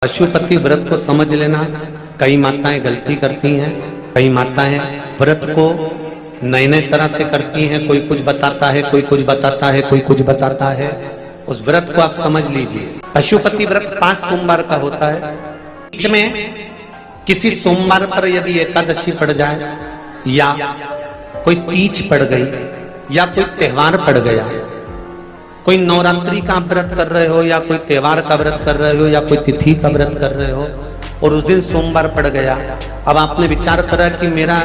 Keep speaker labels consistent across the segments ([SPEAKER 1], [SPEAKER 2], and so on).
[SPEAKER 1] पशुपति व्रत को समझ लेना। कई माताएं गलती करती हैं, कई माताएं व्रत को नए नए तरह से करती हैं। कोई कुछ बताता है, कोई कुछ बताता है, कोई कुछ बताता है। उस व्रत को आप समझ लीजिए। पशुपति व्रत 5 सोमवार का होता है। बीच में किसी सोमवार पर यदि एकादशी पड़ जाए या कोई तीज पड़ गई या कोई त्योहार पड़ गया, कोई नवरात्रि का व्रत कर रहे हो या कोई त्योहार का व्रत कर रहे हो या कोई तिथि का व्रत कर रहे हो और उस दिन सोमवार पड़ गया, अब आपने विचार करा कि मेरा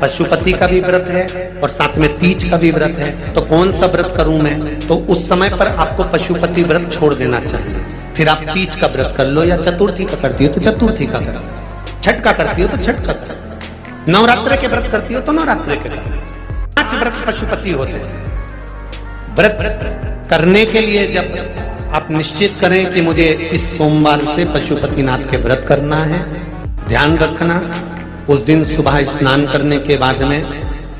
[SPEAKER 1] पशुपति का भी व्रत है और साथ में तीज का भी व्रत है, तो कौन सा व्रत करूं मैं? तो उस समय पर आपको पशुपति व्रत छोड़ देना चाहिए। फिर आप तीज का व्रत कर लो या चतुर्थी का करती हो तो चतुर्थी का करो, छठ का करती हो तो छठ का करो, नवरात्र के व्रत करती हो तो नवरात्र के करो। 5 व्रत पशुपति होते हैं। व्रत करने के लिए जब आप निश्चित करें कि मुझे इस सोमवार से पशुपतिनाथ के व्रत करना है, ध्यान रखना उस दिन सुबह स्नान करने के बाद में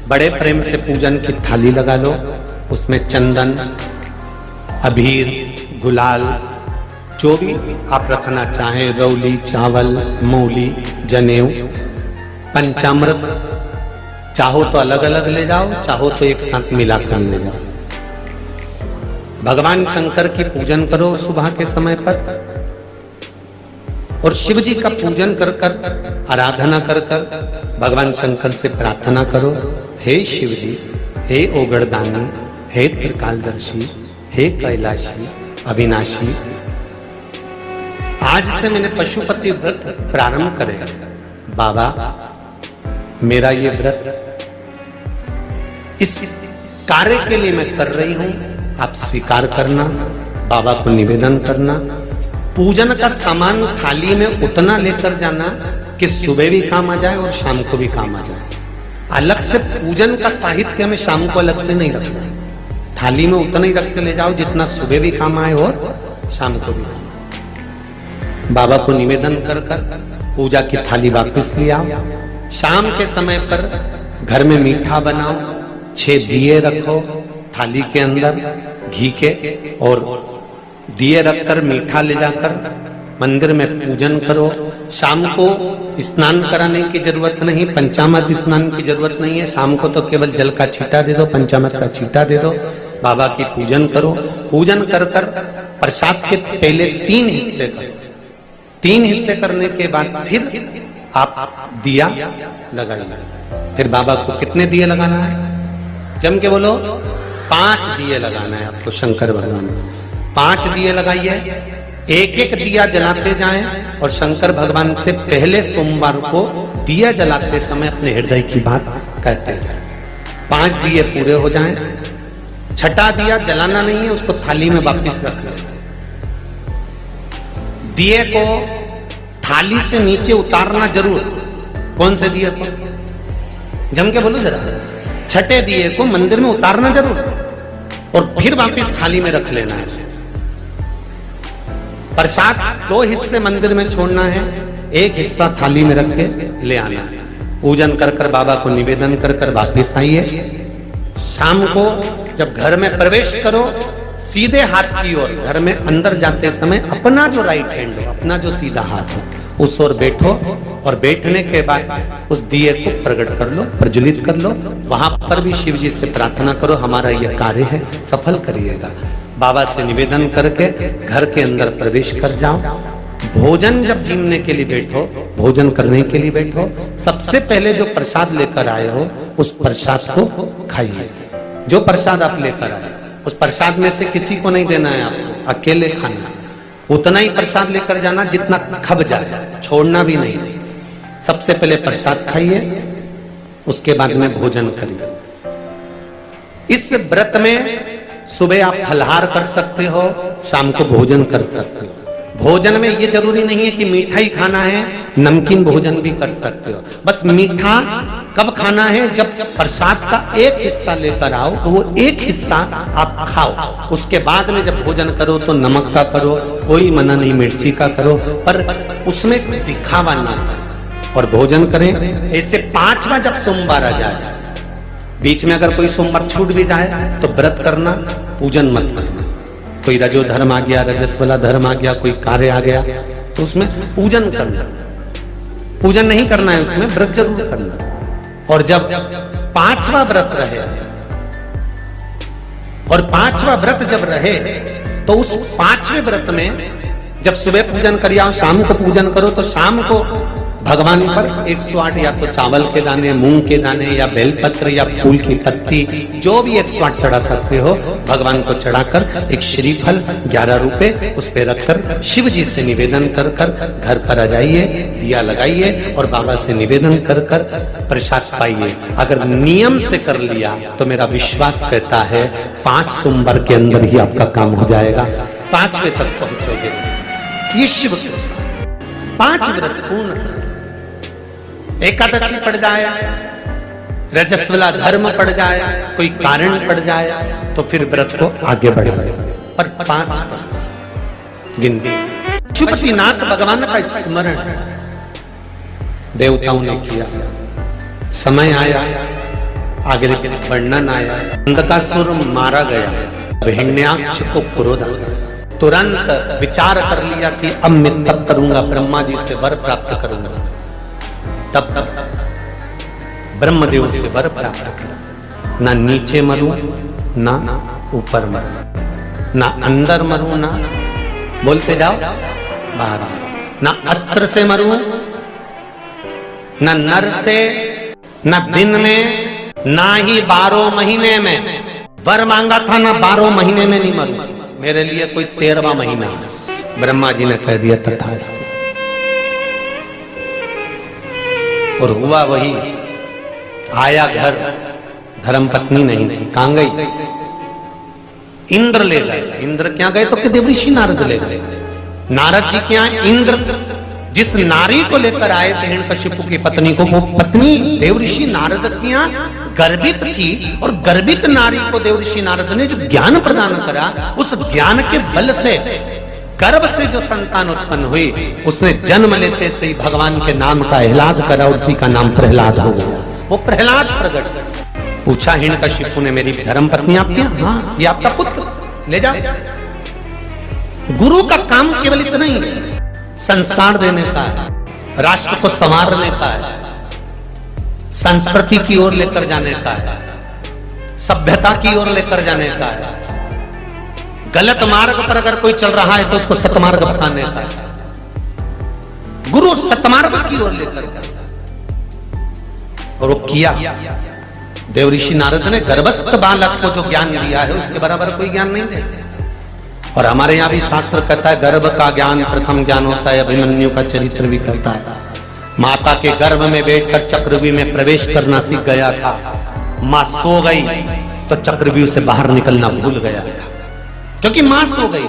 [SPEAKER 1] बड़े प्रेम से पूजन की थाली लगा लो। उसमें चंदन, अबीर, गुलाल, जो भी आप रखना चाहें, रौली, चावल, मौली, जनेऊ, पंचामृत, चाहो तो अलग अलग ले जाओ, चाहो तो एक साथ मिलाकर ले जाओ। भगवान शंकर की पूजन करो सुबह के समय पर और शिव जी का पूजन कर कर, आराधना कर कर भगवान शंकर से प्रार्थना करो, हे शिव जी, हे ओगड़दानी, हे त्रिकालदर्शी, हे कैलाशी, अविनाशी, आज से मैंने पशुपति व्रत प्रारंभ करे। बाबा, मेरा ये व्रत इस कार्य के लिए मैं कर रही हूं, आप स्वीकार करना। बाबा को निवेदन करना। पूजन का सामान थाली में उतना लेकर जाना कि सुबह भी काम आ जाए और शाम को भी काम आ जाए। अलग से पूजन का साहित्य में शाम को अलग से नहीं रखना। थाली में उतना ही रख के ले जाओ जितना सुबह भी काम आए और शाम को भी काम आए। बाबा को निवेदन कर कर पूजा की थाली वापस ले आओ। शाम के समय पर घर में मीठा बनाओ, 6 दिए रखो थाली के अंदर घी के, और दिए रखकर मीठा ले जाकर मंदिर में पूजन करो। शाम को स्नान कराने की जरूरत नहीं, पंचामृत स्नान की जरूरत नहीं है। शाम को तो केवल जल का छींटा दे दो, पंचामृत का छींटा दे दो। बाबा की पूजन करो। पूजन कर कर प्रसाद के पहले 3 हिस्से करो। 3 हिस्से करने के बाद फिर आप दिया लगाइए। फिर बाबा को कितने दिए लगाना है? जम के बोलो, 5 दिए लगाना है आपको शंकर भगवान को। 5 दिए लगाइए, एक एक दिया जलाते जाएं और शंकर भगवान से पहले सोमवार को दिया जलाते समय अपने हृदय की बात कहते हैं। 5 दिए पूरे हो जाएं। छठा दिया जलाना नहीं है, उसको थाली में वापस रख लें। दिए को थाली से नीचे उतारना जरूर। कौन से दिए को? जम के बोलो जरा। छठे दिए को मंदिर में उतारना जरूर और फिर वापस थाली में रख लेना है। प्रसाद 2 हिस्से मंदिर में छोड़ना है, 1 हिस्सा थाली में रख के ले आना है। पूजन कर कर बाबा को निवेदन कर कर वापस आइए। शाम को जब घर में प्रवेश करो, सीधे हाथ की ओर घर में अंदर जाते समय अपना जो राइट हैंड हो, अपना जो सीधा हाथ हो, उस ओर बैठो और बैठने के बाद उस दिए को प्रकट कर लो, प्रज्वलित कर लो। वहां पर भी शिव जी से प्रार्थना करो, हमारा यह कार्य है, सफल करिएगा। बाबा से निवेदन करके घर के अंदर प्रवेश कर जाओ। भोजन जब जीमने के लिए बैठो, भोजन करने के लिए बैठो, सबसे पहले जो प्रसाद लेकर आए हो उस प्रसाद को खाइए। जो प्रसाद आप लेकर आए उस प्रसाद में से किसी को नहीं देना है, आपको अकेले खाना। उतना ही प्रसाद लेकर जाना जितना खब जाए, छोड़ना भी नहीं। सबसे पहले प्रसाद खाइए, उसके बाद में भोजन करिए। इस व्रत में सुबह आप फलहार कर सकते हो, शाम को भोजन कर सकते हो। भोजन में ये जरूरी नहीं है कि मीठा ही खाना है, नमकीन भोजन भी कर सकते हो। बस मीठा कब खाना है? जब प्रसाद का 1 हिस्सा लेकर आओ तो वो 1 हिस्सा आप खाओ। उसके बाद में जब भोजन करो तो नमक का करो, कोई मना नहीं, मिर्ची का करो, पर उसमें दिखावा ना करो और भोजन करें। ऐसे 5वां जब सोमवार आ जाए, बीच में अगर कोई सोमवार छूट भी जाए तो व्रत करना, पूजन मत करना। कोई रजो धर्म आ गया, रजस्वला धर्म आ गया, कोई कार्य आ गया, तो उसमें पूजन करना, पूजन नहीं करना है, उसमें व्रत जरूर करना। और जब 5वां व्रत रहे, और 5वां व्रत जब रहे, तो उस 5वें व्रत में जब सुबह पूजन करिए, शाम को पूजन करो, तो शाम को भगवान पर 108 या तो चावल के दाने, मूंग के दाने, या बेलपत्र, या फूल की पत्ती, जो भी 108 चढ़ा सकते हो, भगवान को चढ़ाकर एक श्रीफल 11 रुपए उस पे रखकर शिव जी से निवेदन कर कर घर पर आ जाइए, दिया लगाइए और बाबा से निवेदन कर कर प्रसाद पाइए। अगर नियम से कर लिया तो मेरा विश्वास कहता है 5 सोमवार के अंदर ही आपका काम हो जाएगा, 5वें तक पहुंचोगे। ये शिव 5 व्रत पूर्ण, एकादशी पड़ जाए, रजस्वला धर्म पड़ जाए, कोई कारण पड़ जाए, तो फिर व्रत को आगे बढ़ाए। पर 5 गिनती। पशुपतिनाथ भगवान का स्मरण देवताओं ने किया, समय आया, आगे वर्णन आया, अंधकासुर मारा गया, हिरण्याक्ष को क्रोध आ गया, तुरंत विचार कर लिया कि अब मैं तप करूंगा, ब्रह्मा जी से वर प्राप्त करूंगा। तब ब्रह्मदेव से वर प्राप्त करा, ना नीचे मरूं ना ऊपर मरूं, ना अंदर मरूं ना, बोलते जाओ, बाहर, ना अस्त्र से मरूं, ना नर से, ना दिन में, ना ही 12 महीने में। वर मांगा था, ना 12 महीने में नहीं मरूं, मेरे लिए कोई 13वां महीना। ब्रह्मा जी ने कह दिया तथास्तु, और हुआ वही। आया घर, धर्मपत्नी नहीं थी, कहां गई? इंद्र ले गए। इंद्र क्या गए? तो देवऋषि नारद ले गए। नारद जी क्या? इंद्र जिस नारी को लेकर आए थे, हिरण्यकशिपु की पत्नी को, वो पत्नी देवऋषि नारद की यहाँ गर्भित थी, और गर्भित नारी को देवऋषि नारद ने जो ज्ञान प्रदान करा, उस ज्ञान के बल से गर्भ से जो संतान उत्पन्न हुई, उसने जन्म लेते से ही भगवान के नाम का आह्लाद करा, उसी का नाम प्रहलाद हो गया। वो प्रहलाद प्रकट। पूछा हिरण्यकशिपु ने, मेरी धर्मपत्नी आपके यहाँ? हाँ, ये आपका पुत्र, ले जाओ। गुरु का काम केवल इतना ही है, संस्कार देने का है, राष्ट्र को संवारने का है, संस्कृति की ओर लेकर जाने का है, सभ्यता की ओर लेकर जाने का है। गलत मार्ग पर अगर कोई चल रहा है तो उसको सतमार्ग बताने का है। गुरु सतमार्ग की ओर लेकर जाता है, और वो किया। देवऋषि नारद ने गर्भस्थ बालक को जो ज्ञान दिया है, उसके बराबर कोई ज्ञान नहीं दे सकता। और हमारे यहाँ भी शास्त्र कहता है, गर्भ का ज्ञान प्रथम ज्ञान होता है। अभिमन्यु का चरित्र भी कहता है, माता के गर्भ में बैठकर चक्रव्यूह में प्रवेश करना सीख गया था। मां सो गई तो चक्रव्यूह से बाहर निकलना भूल गया था, क्योंकि मां सो गई।